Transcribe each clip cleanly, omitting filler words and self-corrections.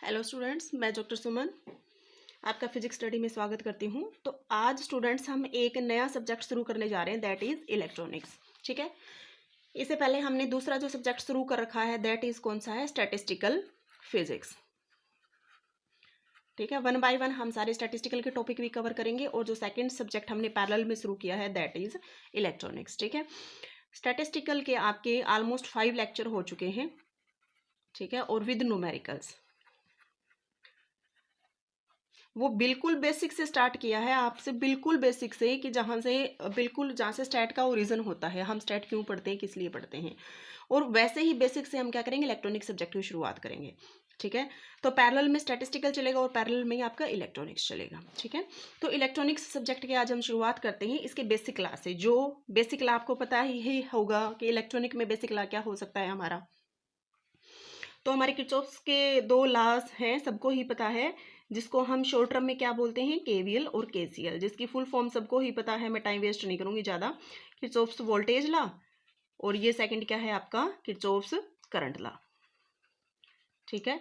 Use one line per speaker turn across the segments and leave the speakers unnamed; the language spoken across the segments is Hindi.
हेलो स्टूडेंट्स, मैं डॉक्टर सुमन आपका फिजिक्स स्टडी में स्वागत करती हूँ। तो आज स्टूडेंट्स हम एक नया सब्जेक्ट शुरू करने जा रहे हैं, दैट इज़ इलेक्ट्रॉनिक्स। ठीक है, इससे पहले हमने दूसरा जो सब्जेक्ट शुरू कर रखा है दैट इज़ कौन सा है, स्टैटिस्टिकल फिजिक्स। ठीक है, वन बाय वन हम सारे स्टैटिस्टिकल के टॉपिक भी कवर करेंगे और जो सेकंड सब्जेक्ट हमने पैरेलल में शुरू किया है दैट इज़ इलेक्ट्रॉनिक्स। ठीक है, स्टैटिस्टिकल के आपके ऑलमोस्ट 5 लेक्चर हो चुके हैं। ठीक है, और विद न्यूमेरिकल्स वो बिल्कुल बेसिक से स्टार्ट किया है आपसे, बिल्कुल बेसिक से, कि जहाँ से स्टैट का ओरिजिन होता है, हम स्टैट क्यों पढ़ते हैं, किस लिए पढ़ते हैं। और वैसे ही बेसिक से हम क्या करेंगे, इलेक्ट्रॉनिक सब्जेक्ट की शुरुआत करेंगे। ठीक है, तो पैरेलल में स्टैटिस्टिकल चलेगा और पैरेलल में ही आपका इलेक्ट्रॉनिक्स चलेगा। ठीक है, तो इलेक्ट्रॉनिक्स सब्जेक्ट की आज हम शुरुआत करते हैं इसके बेसिक लॉ से। जो बेसिक लॉ आपको पता ही होगा कि इलेक्ट्रॉनिक में बेसिक लॉ क्या हो सकता है हमारा। तो हमारे किरचॉफ्स के 2 लॉज हैं, सबको ही पता है, जिसको हम शॉर्ट टर्म में क्या बोलते हैं, केवीएल और केसीएल, जिसकी फुल फॉर्म सबको ही पता है। मैं टाइम वेस्ट नहीं करूंगी ज़्यादा। किरचॉफ्स वोल्टेज लॉ और ये सेकंड क्या है आपका, किरचॉफ्स करंट लॉ। ठीक है,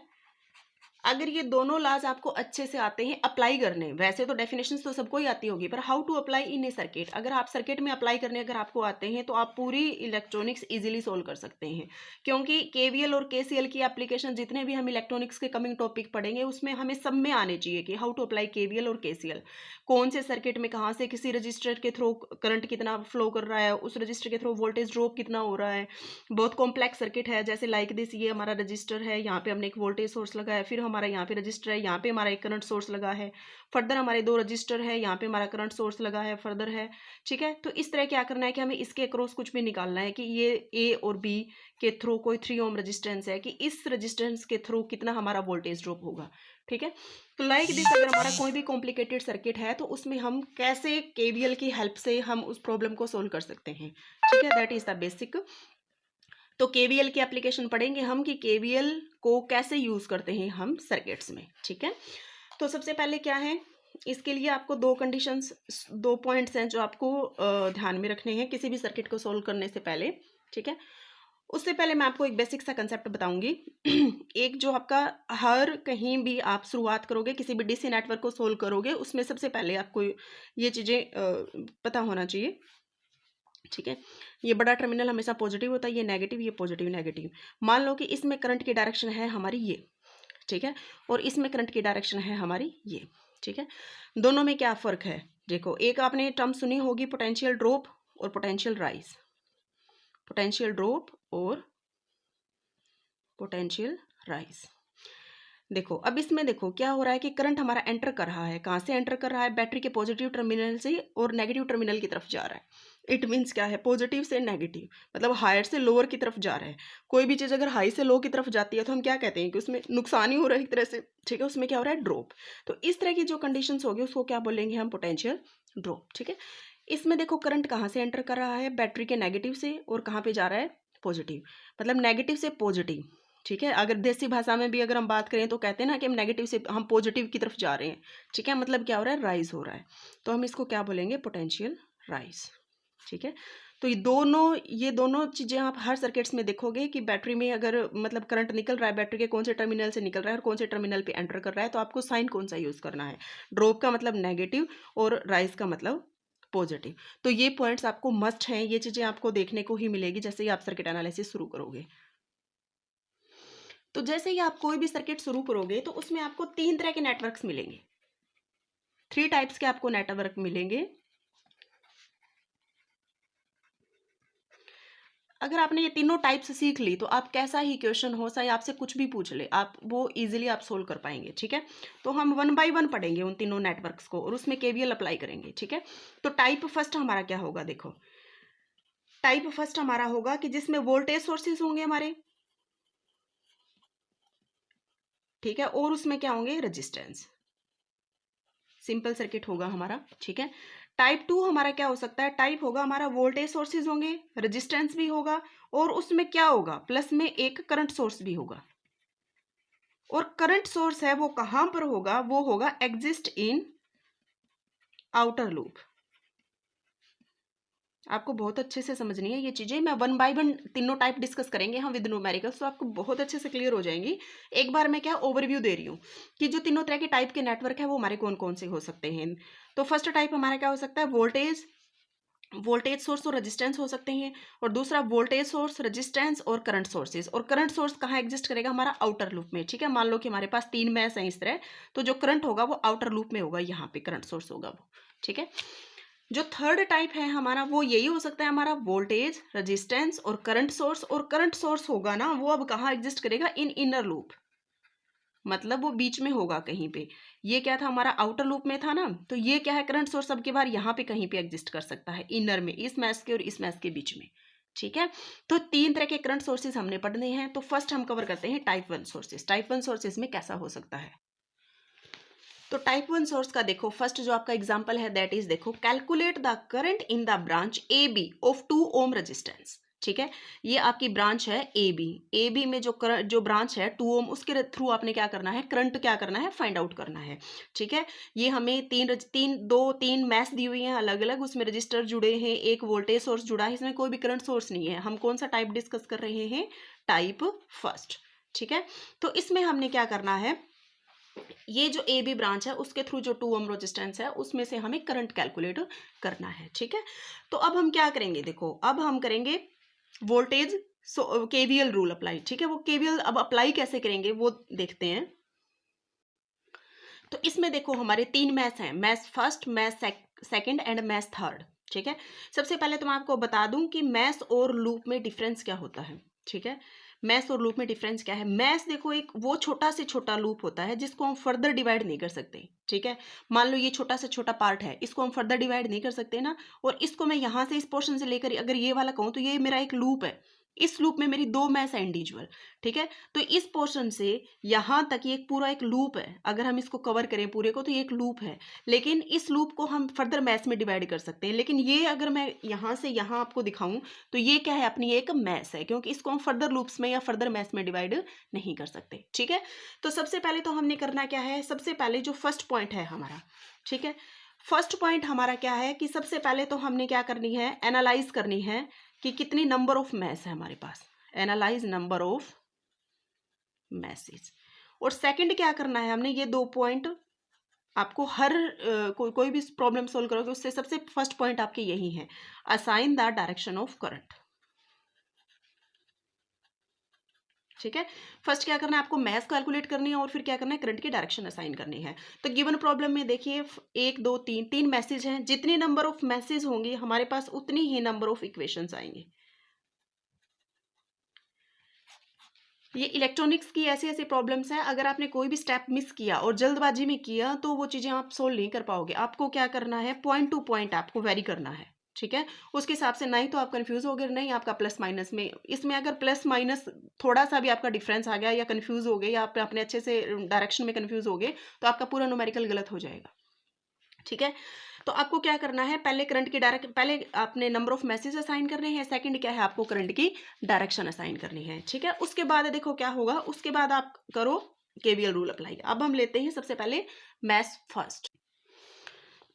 अगर ये दोनों लॉज आपको अच्छे से आते हैं अप्लाई करने, वैसे तो डेफिनेशंस तो सबको ही आती होगी, पर how to apply in a circuit, अगर आप सर्किट में अप्लाई करने अगर आपको आते हैं तो आप पूरी इलेक्ट्रॉनिक्स इजीली सोल्व कर सकते हैं। क्योंकि केवीएल और केसीएल की एप्लीकेशन जितने भी हम इलेक्ट्रॉनिक्स के कमिंग टॉपिक पढ़ेंगे उसमें हमें सब में आने चाहिए कि हाउ टू अप्लाई केवीएल और केसीएल, कौन से सर्किट में कहाँ से किसी रजिस्टर के थ्रू करंट कितना फ्लो कर रहा है, उस रजिस्टर के थ्रू वोल्टेज ड्रॉप कितना हो रहा है। बहुत कॉम्प्लेक्स सर्किट है, जैसे लाइक दिस, ये हमारा रजिस्टर है, यहाँ पे हमने एक वोल्टेज सोर्स लगा है, फिर हमारा यहाँ पे रजिस्टर है, यहाँ पे हमारा एक करंट सोर्स लगा है, फर्दर हमारे 2 रजिस्टर है, यहाँ पे हमारा करंट सोर्स लगा है, फर्दर है। ठीक है, तो इस तरह क्या करना है कि हमें इसके अक्रॉस कुछ भी निकालना है कि ये ए और बी के थ्रू कोई 3 ओम रजिस्टेंस है, कि इस रजिस्टेंस के थ्रू कितना हमारा वोल्टेज ड्रॉप होगा। ठीक है, तो लाइक दिस, अगर हमारा कोई भी कॉम्प्लिकेटेड सर्किट है तो उसमें हम कैसे केवीएल की हेल्प से हम उस प्रॉब्लम को सोल्व कर सकते हैं। ठीक है, दैट इज द बेसिक। तो केवीएल की एप्लीकेशन पढ़ेंगे हम कि केवीएल को कैसे यूज करते हैं हम सर्किट्स में। ठीक है, तो सबसे पहले क्या है, इसके लिए आपको 2 कंडीशंस, 2 पॉइंट्स हैं जो आपको ध्यान में रखने हैं किसी भी सर्किट को सोल्व करने से पहले। ठीक है, उससे पहले मैं आपको एक बेसिक सा कंसेप्ट बताऊंगी। एक जो आपका हर कहीं भी आप शुरुआत करोगे, किसी भी डीसी नेटवर्क को सोल्व करोगे, उसमें सबसे पहले आपको ये चीज़ें पता होना चाहिए। ठीक है, ये बड़ा टर्मिनल हमेशा पॉजिटिव होता है, ये नेगेटिव, ये पॉजिटिव नेगेटिव। मान लो कि इसमें करंट की डायरेक्शन है हमारी ये, ठीक है, और इसमें करंट की डायरेक्शन है हमारी ये। ठीक है, दोनों में क्या फ़र्क है, देखो, एक आपने टर्म सुनी होगी, पोटेंशियल ड्रॉप और पोटेंशियल राइज। पोटेंशियल ड्रॉप और पोटेंशियल राइज। देखो, अब इसमें देखो क्या हो रहा है कि करंट हमारा एंटर कर रहा है, कहाँ से एंटर कर रहा है, बैटरी के पॉजिटिव टर्मिनल से और नेगेटिव टर्मिनल की तरफ जा रहा है। इट मीन्स क्या है, पॉजिटिव से नेगेटिव, मतलब हायर से लोअर की तरफ जा रहा है। कोई भी चीज़ अगर हाई से लो की तरफ जाती है तो हम क्या कहते हैं कि उसमें नुकसान ही हो रहा है एक तरह से। ठीक है, उसमें क्या हो रहा है, ड्रॉप। तो इस तरह की जो कंडीशंस होगी उसको क्या बोलेंगे हम, पोटेंशियल ड्रॉप। ठीक है, इसमें देखो करंट कहाँ से एंटर कर रहा है, बैटरी के नेगेटिव से, और कहाँ पे जा रहा है, पॉजिटिव, मतलब नेगेटिव से पॉजिटिव। ठीक है, अगर देसी भाषा में भी अगर हम बात करें तो कहते हैं ना कि हम नेगेटिव से हम पॉजिटिव की तरफ जा रहे हैं। ठीक है, मतलब क्या हो रहा है, राइज हो रहा है, तो हम इसको क्या बोलेंगे, पोटेंशियल राइज। ठीक है, तो ये दोनों चीज़ें आप हर सर्किट्स में देखोगे कि बैटरी में अगर मतलब करंट निकल रहा है, बैटरी के कौन से टर्मिनल से निकल रहा है और कौन से टर्मिनल पे एंटर कर रहा है, तो आपको साइन कौन सा यूज़ करना है, ड्रॉप का मतलब नेगेटिव और राइज का मतलब पॉजिटिव। तो ये पॉइंट्स आपको मस्ट हैं, ये चीज़ें आपको देखने को ही मिलेगी जैसे ही आप सर्किट एनालिसिस शुरू करोगे। तो जैसे ही आप कोई भी सर्किट शुरू करोगे तो उसमें आपको 3 तरह के नेटवर्क्स मिलेंगे, 3 टाइप्स के आपको नेटवर्क मिलेंगे। अगर आपने ये तीनों टाइप्स सीख ली तो आप कैसा ही क्वेश्चन हो, चाहे आपसे कुछ भी पूछ ले, आप वो इजीली आप सोल्व कर पाएंगे। ठीक है, तो हम 1 बाय 1 पढ़ेंगे उन तीनों नेटवर्क्स को और उसमें केवीएल अप्लाई करेंगे। ठीक है, तो टाइप फर्स्ट हमारा क्या होगा, देखो, टाइप फर्स्ट हमारा होगा कि जिसमें वोल्टेज सोर्सेज होंगे हमारे। ठीक है, और उसमें क्या होंगे, रेजिस्टेंस। सिंपल सर्किट होगा हमारा। ठीक है, टाइप 2 हमारा क्या हो सकता है, टाइप होगा हमारा वोल्टेज सोर्सेज होंगे, रेजिस्टेंस भी होगा, और उसमें क्या होगा, प्लस में एक करंट सोर्स भी होगा। और करंट सोर्स है वो कहां पर होगा, वो होगा एग्जिस्ट इन आउटर लूप। आपको बहुत अच्छे से समझनी है ये चीज़ें। मैं वन बाय वन तीनों टाइप डिस्कस करेंगे हम विद न्यूमेरिकल्स, तो आपको बहुत अच्छे से क्लियर हो जाएंगी। एक बार मैं क्या ओवरव्यू दे रही हूँ कि जो तीनों तरह के टाइप के नेटवर्क है वो हमारे कौन कौन से हो सकते हैं। तो फर्स्ट टाइप हमारा क्या हो सकता है, वोल्टेज सोर्स और रेजिस्टेंस हो सकते हैं। और दूसरा वोल्टेज सोर्स, रेजिस्टेंस और करंट सोर्सेज। और करंट सोर्स कहाँ एग्जिस्ट करेगा, हमारा आउटर लूप में। ठीक है, मान लो कि हमारे पास 3 मैश हैं इस तरह, तो जो करंट होगा वो आउटर लूप में होगा, यहाँ पे करंट सोर्स होगा वो। ठीक है, जो थर्ड टाइप है हमारा वो यही हो सकता है, हमारा वोल्टेज, रेजिस्टेंस और करंट सोर्स। और करंट सोर्स होगा ना वो अब कहाँ एग्जिस्ट करेगा, इन इनर लूप, मतलब वो बीच में होगा कहीं पे। ये क्या था, हमारा आउटर लूप में था ना, तो ये क्या है, करंट सोर्स अब की बार यहाँ पे कहीं पे एग्जिस्ट कर सकता है, इनर में, इस मैश के और इस मैश के बीच में। ठीक है, तो 3 तरह के करंट सोर्सेज हमने पढ़ने हैं। तो फर्स्ट हम कवर करते हैं टाइप 1 सोर्सेज। टाइप 1 सोर्सेज में कैसा हो सकता है, तो टाइप 1 सोर्स का देखो, फर्स्ट जो आपका एग्जांपल है दैट इज, देखो, calculate the current in the branch A B of 2 ohm resistance. ठीक है, ये आपकी ब्रांच है ए बी में जो करंट, जो ब्रांच है 2 ओम, उसके थ्रू आपने क्या करना है, करंट क्या करना है, फाइंड आउट करना है। ठीक है, ये हमें तीन मैश दी हुई हैं अलग अलग, उसमें रजिस्टर जुड़े हैं, एक वोल्टेज सोर्स जुड़ा है, इसमें कोई भी करंट सोर्स नहीं है। हम कौन सा टाइप डिस्कस कर रहे हैं, टाइप फर्स्ट। ठीक है, तो इसमें हमने क्या करना है, ये जो ए बी ब्रांच है उसके थ्रू जो 2 ओम रेजिस्टेंस है उसमें से हमें करंट कैलकुलेट करना है। ठीक है, तो अब हम क्या करेंगे, देखो अब हम करेंगे वोल्टेज केवीएल रूल अप्लाई। ठीक है, वो केवीएल अब अप्लाई कैसे करेंगे वो देखते हैं। तो इसमें देखो हमारे 3 मैश हैं, mesh first, mesh second and mesh third. ठीक है, सबसे पहले तो मैं आपको बता दूं कि मैश और लूप में डिफरेंस क्या होता है। ठीक है, मैश और लूप में डिफरेंस क्या है, मैश देखो एक वो छोटा से छोटा लूप होता है जिसको हम फर्दर डिवाइड नहीं कर सकते। ठीक है, मान लो ये छोटा से छोटा पार्ट है, इसको हम फर्दर डिवाइड नहीं कर सकते ना, और इसको मैं यहाँ से इस पोर्शन से लेकर अगर ये वाला कहूँ तो ये मेरा एक लूप है, इस लूप में मेरी 2 मैश है इंडिविजुअल। ठीक है, तो इस पोर्शन से यहाँ तक ये एक पूरा एक लूप है, अगर हम इसको कवर करें पूरे को तो ये एक लूप है, लेकिन इस लूप को हम फर्दर मैश में डिवाइड कर सकते हैं। लेकिन ये अगर मैं यहाँ से यहाँ आपको दिखाऊं तो ये क्या है, अपनी एक मैश है, क्योंकि इसको हम फर्दर लूप्स में या फर्दर मैश में डिवाइड नहीं कर सकते। ठीक है, तो सबसे पहले तो हमने करना क्या है, सबसे पहले जो फर्स्ट पॉइंट है हमारा, ठीक है, फर्स्ट पॉइंट हमारा क्या है कि सबसे पहले तो हमने क्या करनी है, एनालाइज करनी है कि कितनी नंबर ऑफ मैश है हमारे पास, एनालाइज नंबर ऑफ मैसेज। और सेकंड क्या करना है, हमने ये 2 पॉइंट आपको हर कोई भी प्रॉब्लम सोल्व करोगे उससे सबसे फर्स्ट पॉइंट आपके यही है, assign the direction of current. ठीक है, फर्स्ट क्या करना है, आपको मैथ कैलकुलेट करनी है और फिर क्या करना है, करंट की डायरेक्शन असाइन करनी है। तो गिवन प्रॉब्लम में देखिए 1 2 3 मैसेज हैं, जितनी नंबर ऑफ मैसेज होंगे हमारे पास उतनी ही नंबर ऑफ इक्वेशंस आएंगे। ये इलेक्ट्रॉनिक्स की ऐसी ऐसी प्रॉब्लम्स हैं, अगर आपने कोई भी स्टेप मिस किया और जल्दबाजी में किया तो वो चीज़ें आप सोल्व नहीं कर पाओगे। आपको क्या करना है, पॉइंट टू पॉइंट आपको वेरी करना है। ठीक है, उसके हिसाब से नहीं तो आप कंफ्यूज हो गए, नहीं आपका प्लस माइनस में, इसमें अगर प्लस माइनस थोड़ा सा भी आपका डिफरेंस आ गया या कंफ्यूज हो गए या आप अपने अच्छे से डायरेक्शन में कंफ्यूज हो गए तो आपका पूरा न्यूमेरिकल गलत हो जाएगा। ठीक है, तो आपको क्या करना है, पहले करंट की डायरेक्ट, पहले आपने नंबर ऑफ मैसेज असाइन करने हैं, सेकंड क्या है, आपको करंट की डायरेक्शन असाइन करनी है। ठीक है, उसके बाद देखो क्या होगा, उसके बाद आप करो केवीएल रूल अप्लाई। अब हम लेते हैं सबसे पहले मैश फर्स्ट।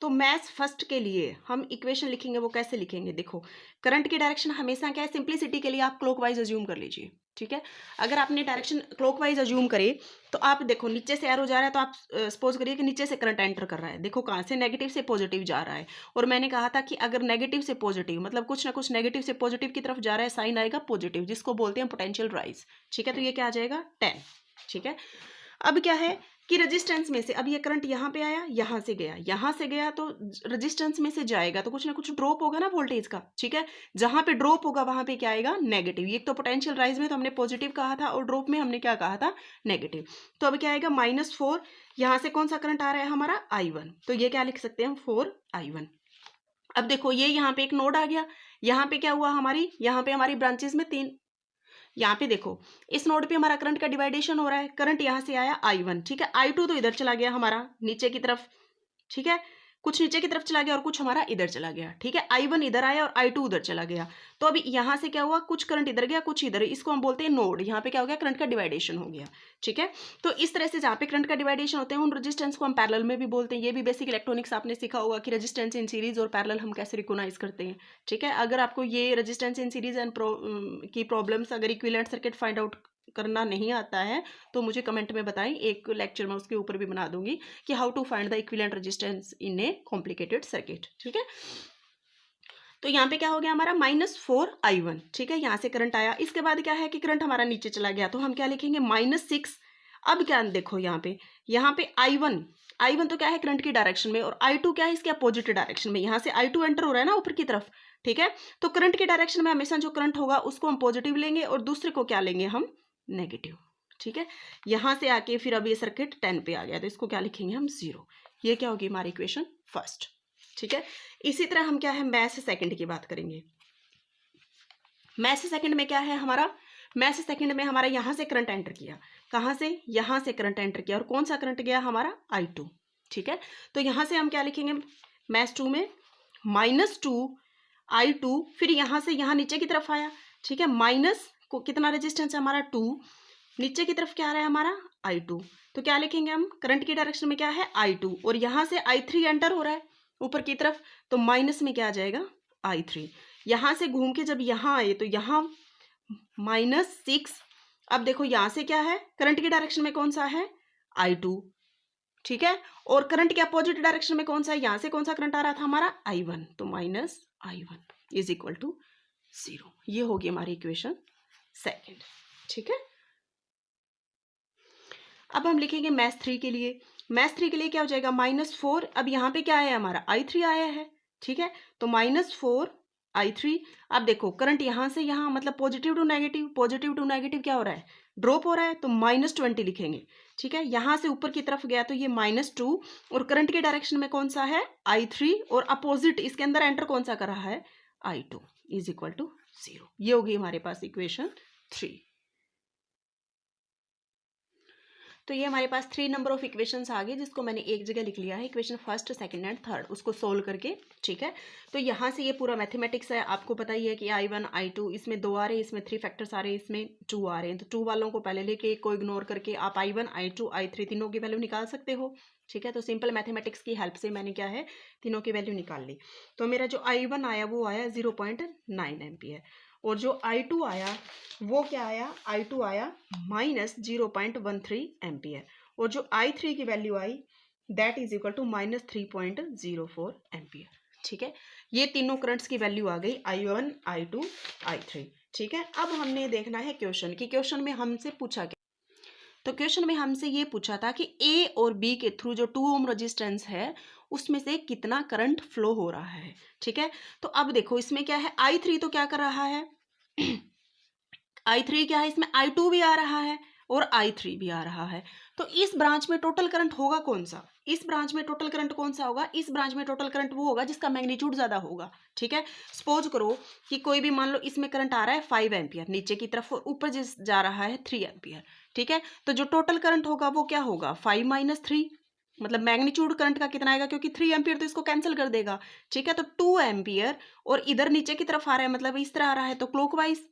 तो मैथ फर्स्ट के लिए हम इक्वेशन लिखेंगे, वो कैसे लिखेंगे, देखो करंट की डायरेक्शन हमेशा क्या है, सिंप्लिसिटी के लिए आप क्लॉकवाइज अज्यूम कर लीजिए। ठीक है, अगर आपने डायरेक्शन क्लॉकवाइज अज्यूम करे तो आप देखो नीचे से एरो जा रहा है, तो आप सपोज करिए कि नीचे से करंट एंटर कर रहा है, देखो कहाँ से, नेगेटिव से पॉजिटिव जा रहा है। और मैंने कहा था कि अगर नेगेटिव से पॉजिटिव मतलब कुछ ना कुछ नेगेटिव से पॉजिटिव की तरफ जा रहा है, साइन आएगा पॉजिटिव, जिसको बोलते हैं पोटेंशियल राइज। ठीक है, तो ये क्या आ जाएगा 10। ठीक है, अब क्या है कि रेजिस्टेंस में से, अब ये करंट यहाँ पे आया, यहाँ से गया, यहाँ से गया, तो रेजिस्टेंस में से जाएगा तो कुछ ना कुछ ड्रॉप होगा ना वोल्टेज का। ठीक है, जहाँ पे ड्रॉप होगा वहाँ पे क्या आएगा, नेगेटिव। ये तो पोटेंशियल राइज में तो हमने पॉजिटिव कहा था और ड्रॉप में हमने क्या कहा था, नेगेटिव। तो अब क्या आएगा -4, यहाँ से कौन सा करंट आ रहा है हमारा, I1, तो ये क्या लिख सकते हैं हम, 4I1। अब देखो ये यहाँ पे एक नोड आ गया, यहाँ पे क्या हुआ हमारी, यहाँ पे हमारी ब्रांचेस में 3, यहाँ पे देखो इस नोड पे हमारा करंट का डिवाइडेशन हो रहा है, करंट यहाँ से आया I1। ठीक है, I2 तो इधर चला गया हमारा नीचे की तरफ। ठीक है, कुछ नीचे की तरफ चला गया और कुछ हमारा इधर चला गया, ठीक है। I1 इधर आया और I2 उधर चला गया। तो अभी यहाँ से क्या हुआ, कुछ करंट इधर गया कुछ इधर, इसको हम बोलते हैं नोड। यहाँ पे क्या हो गया, करंट का डिवाइडेशन हो गया, ठीक है। तो इस तरह से जहाँ पे करंट का डिवाइडेशन होते हैं उन रेजिस्टेंस को हम पैरेलल में भी बोलते हैं। ये भी बेसिक इलेक्ट्रॉनिक्स आपने सीखा होगा कि रेजिस्टेंस इन सीरीज और पैरेलल हम कैसे रिकॉग्नाइज करते हैं, ठीक है। अगर आपको ये रेजिस्टेंस इन सीरीज एंड की प्रॉब्लम्स, अगर इक्विवेलेंट सर्किट फाइंड आउट करना नहीं आता है तो मुझे कमेंट में बताएं, एक लेक्चर में उसके ऊपर भी बना दूंगी कि how to find the equivalent resistance in a complicated circuit, ठीक है। तो यहाँ पे क्या हो गया हमारा -4I1, ठीक है। यहाँ से करंट आया, इसके बाद क्या है कि करंट हमारा नीचे चला गया, तो हम क्या लिखेंगे -6। अब क्या देखो यहाँ पे I1 तो क्या है करंट की डायरेक्शन में, और I2 क्या है इसके अपोजिट डायरेक्शन में। यहाँ से I2 एंटर हो रहा है ना ऊपर की तरफ, ठीक है। तो करंट की डायरेक्शन में हमेशा जो करंट होगा उसको हम पॉजिटिव लेंगे और दूसरे को क्या लेंगे हम, नेगेटिव, ठीक है। यहाँ से आके फिर अब ये सर्किट 10 पे आ गया, तो इसको क्या लिखेंगे हम 0। ये क्या होगी हमारी इक्वेशन फर्स्ट, ठीक है। इसी तरह हम क्या है मैथ सेकंड की बात करेंगे। मैथ सेकंड में क्या है हमारा, मैथ सेकंड में हमारा यहाँ से करंट एंटर किया, कहाँ से, यहाँ से करंट एंटर किया, और कौन सा करंट गया हमारा I2, ठीक है। तो यहाँ से हम क्या लिखेंगे मैथ 2 में -2I2, फिर यहाँ से यहाँ नीचे की तरफ आया, ठीक है। माइनस को कितना रेजिस्टेंस है हमारा 2, नीचे की तरफ क्या आ रहा है हमारा I2, तो क्या लिखेंगे हम, करंट की डायरेक्शन में क्या है I2, और यहाँ से I3 एंटर हो रहा है ऊपर की तरफ, तो माइनस में क्या आ जाएगा I3। यहाँ से घूम के जब यहाँ आए तो यहाँ -6। अब देखो यहाँ से क्या है, करंट की डायरेक्शन में कौन सा है I2, ठीक है, और करंट के अपोजिट डायरेक्शन में कौन सा है, यहाँ से कौन सा करंट आ रहा था हमारा I1, तो -I1 इज इक्वल टू 0। ये होगी हमारी इक्वेशन सेकेंड, ठीक है। अब हम लिखेंगे मैथ 3 के लिए। मैथ 3 के लिए क्या हो जाएगा -4, अब यहाँ पे क्या है हमारा I3 आया है, ठीक है, तो -4I3। अब देखो करंट यहाँ से यहाँ मतलब पॉजिटिव टू नेगेटिव क्या हो रहा है, ड्रॉप हो रहा है, तो -20 लिखेंगे, ठीक है। यहाँ से ऊपर की तरफ गया तो ये -2, और करंट के डायरेक्शन में कौन सा है I3, और अपोजिट इसके अंदर एंटर कौन सा कर रहा है I2 इज इक्वल टू 0। ये होगी हमारे पास इक्वेशन 3। तो ये हमारे पास 3 नंबर ऑफ इक्वेशंस आ गए, जिसको मैंने एक जगह लिख लिया है, equation first second and third, उसको सोल्व करके, ठीक है। तो यहाँ से ये पूरा मैथमेटिक्स है, आपको पता ही है कि I1 I2 इसमें 2 आ रहे हैं, इसमें 3 फैक्टर्स आ रहे हैं, इसमें 2 आ रहे हैं, तो 2 वालों को पहले लेके एक को इग्नोर करके आप I1 I2 I3 तीनों की वैल्यू निकाल सकते हो, ठीक है। तो सिंपल मैथमेटिक्स की हेल्प से मैंने क्या है तीनों की वैल्यू निकाल ली। तो मेरा जो I1 आया वो आया 0.9 एम्पियर, और जो I2 आया वो क्या आया, I2 आया -0.13 एम्पियर, और जो I3 की value I that is equal to -3.04 ampere, ठीक है। ये तीनों करंट्स की वैल्यू आ गई I1 I2 I3, ठीक है। अब हमने देखना है क्वेश्चन की, क्वेश्चन में हमसे पूछा क्या, तो क्वेश्चन में हमसे ये पूछा था कि A और B के थ्रू जो 2 ओम रेजिस्टेंस है उसमें से कितना करंट फ्लो हो रहा है, ठीक है। तो अब देखो इसमें क्या है I3 तो क्या कर रहा है I3 क्या है, इसमें I2 भी आ रहा है और I3 भी आ रहा है, तो इस ब्रांच में टोटल करंट होगा कौन सा, इस ब्रांच में टोटल करंट कौन सा होगा, इस ब्रांच में टोटल करंट वो होगा जिसका मैग्नीट्यूड ज्यादा होगा, ठीक है। सपोज करो कि कोई भी मान लो इसमें करंट आ रहा है 5 एम्पियर नीचे की तरफ और ऊपर जा रहा है 3 एम्पियर, ठीक है। तो जो टोटल करंट होगा वो क्या होगा 5 - 3, मतलब मैग्नीट्यूड करंट का कितना आएगा, क्योंकि 3 एम्पियर तो इसको कैंसिल कर देगा, ठीक है। तो 2 एम्पियर और इधर नीचे की तरफ आ रहा है, मतलब इस तरह आ रहा है, तो क्लॉकवाइज,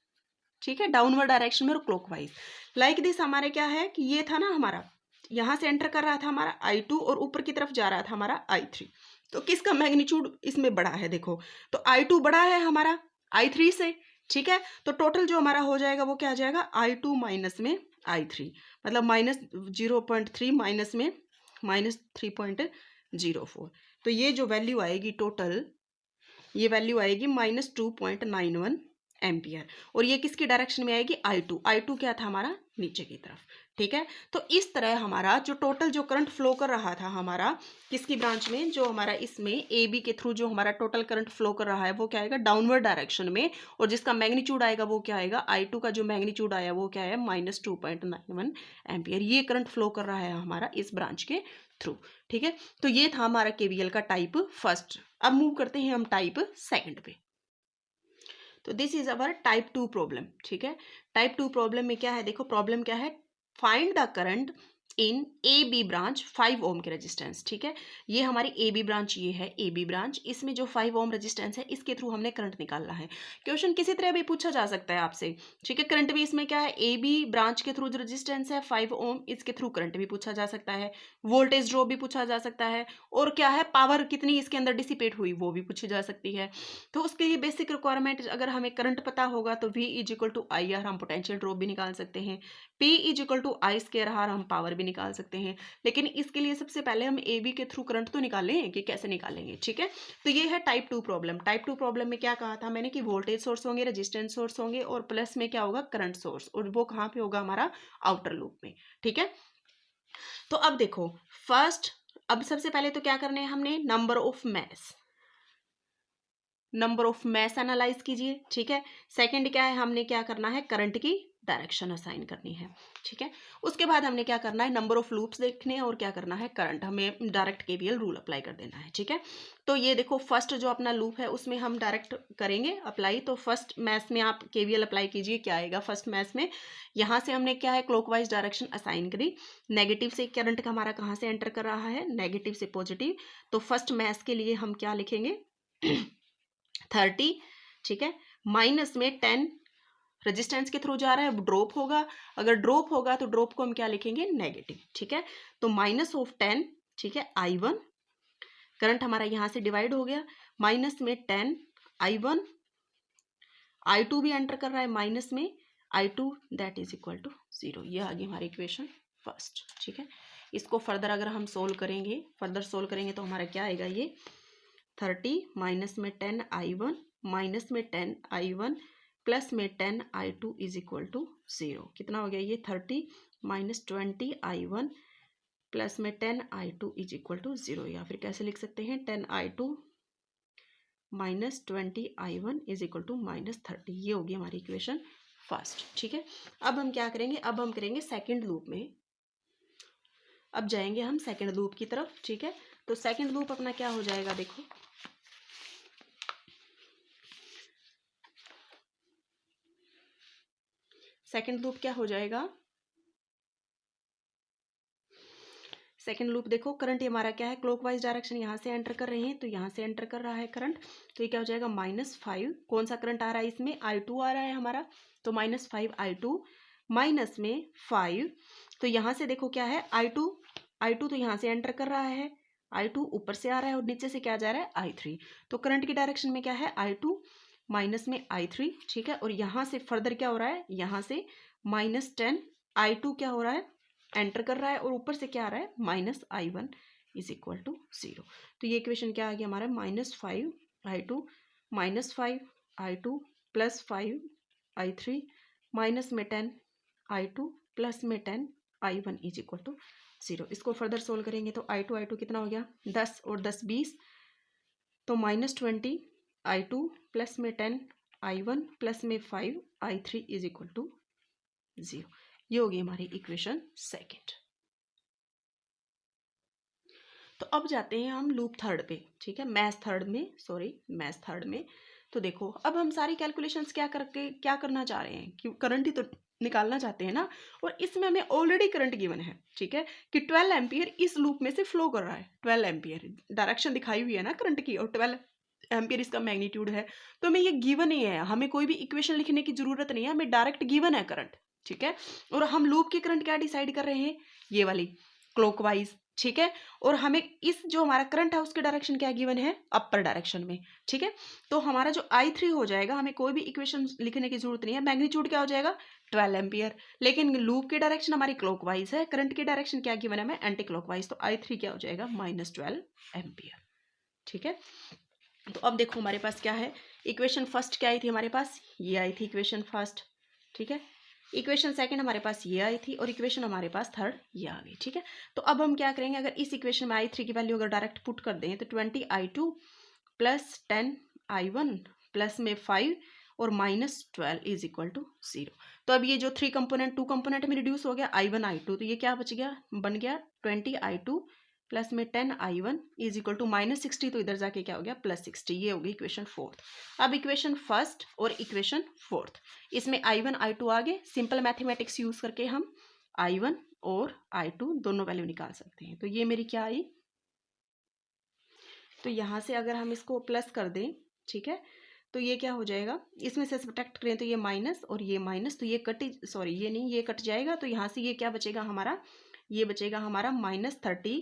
ठीक है, डाउनवर्ड डायरेक्शन में और क्लॉकवाइज। लाइक दिस हमारे क्या है कि ये था ना हमारा, यहाँ से एंटर कर रहा था हमारा I2 और ऊपर की तरफ जा रहा था हमारा I3, तो किसका मैग्नीट्यूड इसमें बड़ा है, देखो तो I2 बड़ा है हमारा I3 से, ठीक है। तो टोटल जो हमारा हो जाएगा वो क्या आ जाएगा I2 माइनस में I3, मतलब -0.3 माइनस में -3.04, तो ये जो वैल्यू आएगी टोटल, ये वैल्यू आएगी -2.91 एम्पियर, और ये किसकी डायरेक्शन में आएगी I2 क्या था हमारा नीचे की तरफ, ठीक है। तो इस तरह हमारा जो टोटल जो करंट फ्लो कर रहा था हमारा किसकी ब्रांच में, जो हमारा इसमें AB के थ्रू जो हमारा टोटल करंट फ्लो कर रहा है वो क्या आएगा डाउनवर्ड डायरेक्शन में, और जिसका मैग्नीट्यूड आएगा वो क्या आएगा I2 का जो मैग्नीट्यूड आया वो क्या है -2.91 एम्पियर, ये करंट फ्लो कर रहा है हमारा इस ब्रांच के थ्रू, ठीक है। तो ये था हमारा KVL का टाइप फर्स्ट। अब मूव करते हैं हम टाइप सेकंड पे। तो this is our type 2 problem, ठीक है। टाइप 2 प्रॉब्लम में क्या है, देखो प्रॉब्लम क्या है, find the current in A B branch 5 ohm के रेजिस्टेंस। ठीक है, ये हमारी ए बी ब्रांच, ये है ए बी ब्रांच, इसमें जो 5 ओम रेजिस्टेंस है इसके थ्रू हमने करंट निकालना है। क्वेश्चन किसी तरह भी पूछा जा सकता है आपसे। ठीक है, करंट भी इसमें क्या है, ए बी ब्रांच के थ्रू जो रेजिस्टेंस है 5 ओम, इसके थ्रू करंट भी पूछा जा सकता है, वोल्टेज ड्रॉप भी पूछा जा सकता है, और क्या है, पावर कितनी इसके अंदर डिसिपेट हुई वो भी पूछी जा सकती है। तो उसके लिए बेसिक रिक्वायरमेंट, अगर हमें करंट पता होगा तो V is equal to I R, हम पोटेंशियल ड्रॉप भी निकाल सकते हैं, P is equal to I square R, हम पावर भी निकाल सकते हैं। लेकिन इसके लिए सबसे पहले हम ए बी के थ्रू करंट तो निकालें कि कैसे निकालेंगे। ठीक है, तो ये है टाइप 2 प्रॉब्लम। टाइप 2 प्रॉब्लम में क्या कहा था मैंने कि वोल्टेज सोर्स होंगे, रेजिस्टेंस सोर्स होंगे, और प्लस में क्या होगा, करंट सोर्स, और वो कहाँ पे होगा, हमारा आउटर लूप में। ठीक है, तो अब देखो फर्स्ट, अब सबसे पहले तो क्या करने हैं हमने, नंबर ऑफ मैस एनालाइज कीजिए। ठीक है, सेकंड क्या है, हमने क्या करना है, करंट की डायरेक्शन असाइन करनी है। ठीक है, उसके बाद हमने क्या करना है, नंबर ऑफ लूप्स देखने हैं, और क्या करना है, करंट, हमें डायरेक्ट केवीएल रूल अप्लाई कर देना है। ठीक है, तो ये देखो फर्स्ट जो अपना लूप है उसमें हम डायरेक्ट करेंगे अप्लाई। तो फर्स्ट मैस में आप केवीएल अप्लाई कीजिए, क्या आएगा फर्स्ट मैस में, यहाँ से हमने क्या है, क्लॉकवाइज डायरेक्शन असाइन करी, नेगेटिव से करंट का हमारा कहाँ से एंटर कर रहा है, नेगेटिव से पॉजिटिव। तो फर्स्ट मैस के लिए हम क्या लिखेंगे 30। ठीक है, माइनस में 10 रेजिस्टेंस के थ्रू जा रहा है, ड्रॉप होगा, अगर ड्रॉप होगा तो ड्रॉप को हम क्या लिखेंगे, नेगेटिव। ठीक है, तो माइनस ऑफ 10, ठीक है, I1, करंट हमारा यहां से डिवाइड हो गया, माइनस में 10 I1, I2 भी एंटर कर रहा है माइनस में, I2 that is equal to 0। ये आ गई हमारी इक्वेशन फर्स्ट। ठीक है, इसको फर्दर अगर हम सोल्व करेंगे तो हमारा क्या आएगा, ये 30 माइनस में 10 I1 माइनस में 10 I1 प्लस में 10 I2 इज इक्वल टू 0। कितना हो गया, ये 30 माइनस 20 I1 प्लस में 10 I2 इज इक्वल टू 0, या फिर कैसे लिख सकते हैं, 10 I2 minus 20 I1 is equal to minus 30। ये होगी हमारी इक्वेशन फर्स्ट। ठीक है, अब हम क्या करेंगे, अब हम करेंगे सेकेंड लूप में, अब जाएंगे हम सेकेंड लूप की तरफ। ठीक है, तो सेकेंड लूप अपना क्या हो जाएगा, देखो सेकेंड लूप क्या हो जाएगा, सेकेंड लूप देखो, करंट हमारा क्या है, क्लॉकवाइज डायरेक्शन यहाँ से एंटर कर रहे हैं, तो यहाँ से एंटर कर रहा है करंट, तो ये क्या हो जाएगा, -5, कौन सा करंट आ रहा है इसमें, I2 आ रहा है हमारा, तो -5 I2 माइनस में 5, तो यहाँ से देखो क्या है, I2 तो यहाँ से एंटर कर रहा है, I2 ऊपर से आ रहा है, और नीचे से क्या जा रहा है, I3, तो करंट की डायरेक्शन में क्या है, I2 माइनस में I3। ठीक है, और यहाँ से फर्दर क्या हो रहा है, यहाँ से -10 I2 क्या हो रहा है, एंटर कर रहा है, और ऊपर से क्या आ रहा है, -I1 इज इक्वल टू 0। तो ये इक्वेशन क्या आ गया हमारा, -5 I2 -5 I2 plus 5 I3 minus में 10 I2 प्लस में 10 I1 इज इक्वल टू 0। इसको फर्दर सोल्व करेंगे तो I2 कितना हो गया, 10 और 10 20, तो -20 I2 प्लस में 10 I1 प्लस में 5 I3 इज इक्वल टू 0। ये होगी हमारी इक्वेशन सेकेंड। तो अब जाते हैं हम लूप थर्ड पे। ठीक है, मैथ थर्ड में तो देखो अब हम सारी कैलकुलेशंस क्या करना चाह रहे हैं, कि करंट ही तो निकालना चाहते हैं ना, और इसमें हमें ऑलरेडी करंट गिवन है। ठीक है, कि 12 एम्पियर इस लूप में से फ्लो कर रहा है, 12 एम्पियर डायरेक्शन दिखाई हुई है ना करंट की, और 12 एम्पियर इसका मैग्नीट्यूड है, तो हमें ये गिवन ही है, हमें कोई भी इक्वेशन लिखने की जरूरत नहीं है, हमें डायरेक्ट गिवन है करंट। ठीक है, और हम लूप की करंट क्या डिसाइड कर रहे हैं, ये वाली क्लॉकवाइज। ठीक है, और हमें इस जो हमारा करंट है उसके डायरेक्शन क्या गिवन है, अपर डायरेक्शन में। ठीक है, तो हमारा जो I3 हो जाएगा, हमें कोई भी इक्वेशन लिखने की जरूरत नहीं है, मैग्नीट्यूड क्या हो जाएगा 12 एम्पियर, लेकिन लूप की डायरेक्शन हमारी क्लॉकवाइज है, करंट की डायरेक्शन क्या गिवन है हमें, एंटी क्लॉकवाइज, तो I3 क्या हो जाएगा -12 एम्पियर। ठीक है, तो अब देखो हमारे पास क्या है, इक्वेशन फर्स्ट क्या आई थी हमारे पास, ये आई थी इक्वेशन फर्स्ट। ठीक है, इक्वेशन सेकंड हमारे पास ये आई थी, और इक्वेशन हमारे पास थर्ड ये आ गई। ठीक है, तो अब हम क्या करेंगे, अगर इस इक्वेशन में I3 की वैल्यू अगर डायरेक्ट पुट कर दें तो 20 I2 प्लस 10 I1 प्लस में 5 और -12 इज इक्वल टू 0। तो अब ये जो 2 कंपोनेंट में रिड्यूस हो गया I1 I2, तो ये क्या बच गया, बन गया 20 I2 प्लस में 10 I1 इज इक्वल टू -60, तो इधर जाके क्या हो गया +60। ये होगी इक्वेशन फोर्थ। अब इक्वेशन फर्स्ट और इक्वेशन फोर्थ, इसमें I1 I2 आ गए, सिंपल मैथमेटिक्स यूज करके हम I1 और I2 दोनों वैल्यू निकाल सकते हैं। तो ये मेरी क्या आई, तो यहाँ से अगर हम इसको प्लस कर दें, ठीक है, तो ये क्या हो जाएगा, इसमें से सब्ट्रैक्ट करें तो ये माइनस और ये माइनस, तो ये कट, सॉरी ये नहीं, ये कट जाएगा, तो यहाँ से ये क्या बचेगा हमारा, ये बचेगा हमारा -30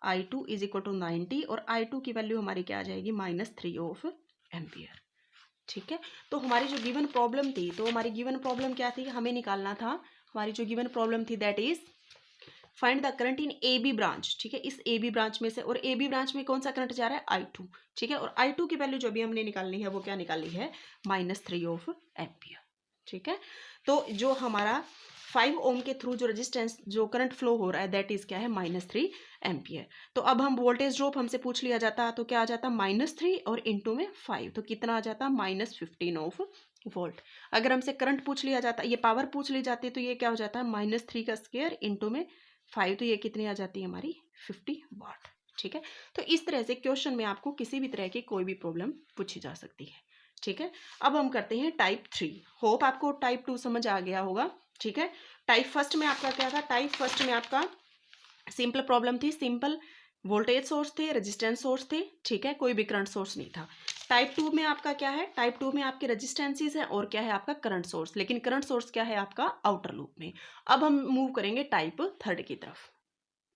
I2 इज इक्वल टू 90 और I2 की वैल्यू हमारी क्या आ जाएगी, -3 ऑफ एम्पियर। ठीक है, तो हमारी जो गिवन प्रॉब्लम थी, तो हमारी गिवन प्रॉब्लम क्या थी, हमें निकालना था, हमारी जो गिवन प्रॉब्लम थी that is find the current in A B branch. ठीक है, इस ए बी ब्रांच में से, और ए बी ब्रांच में कौन सा करंट जा रहा है, I2। ठीक है, और I2 की वैल्यू जो भी हमने निकालनी है वो क्या निकालनी है, -3 ऑफ एम्पियर। ठीक है, तो जो हमारा 5 ओम के थ्रू जो रेजिस्टेंस, जो करंट फ्लो हो रहा है दैट इज क्या है, -3 एम्पियर। तो अब हम वोल्टेज ड्रॉप हमसे पूछ लिया जाता तो क्या आ जाता, -3 और इंटू में 5, तो कितना आ जाता, -15 ऑफ वोल्ट। अगर हमसे करंट पूछ लिया जाता, ये पावर पूछ ली जाती, तो ये क्या हो जाता है, -3 का स्क्वायर इंटू में 5, तो ये कितनी आ जाती है हमारी, 50 वाट। ठीक है, तो इस तरह से क्वेश्चन में आपको किसी भी तरह की कोई भी प्रॉब्लम पूछी जा सकती है। ठीक है, अब हम करते हैं टाइप 3। होप आपको टाइप 2 समझ आ गया होगा। ठीक है, टाइप फर्स्ट में आपका क्या था, टाइप फर्स्ट में आपका सिंपल प्रॉब्लम थी, सिंपल वोल्टेज सोर्स थे, रेजिस्टेंस सोर्स थे। ठीक है, कोई भी करंट सोर्स नहीं था। टाइप 2 में आपका क्या है, टाइप 2 में आपके रेजिस्टेंसेस है और क्या है आपका करंट सोर्स, लेकिन करंट सोर्स क्या है आपका आउटर लूप में। अब हम मूव करेंगे टाइप थर्ड की तरफ।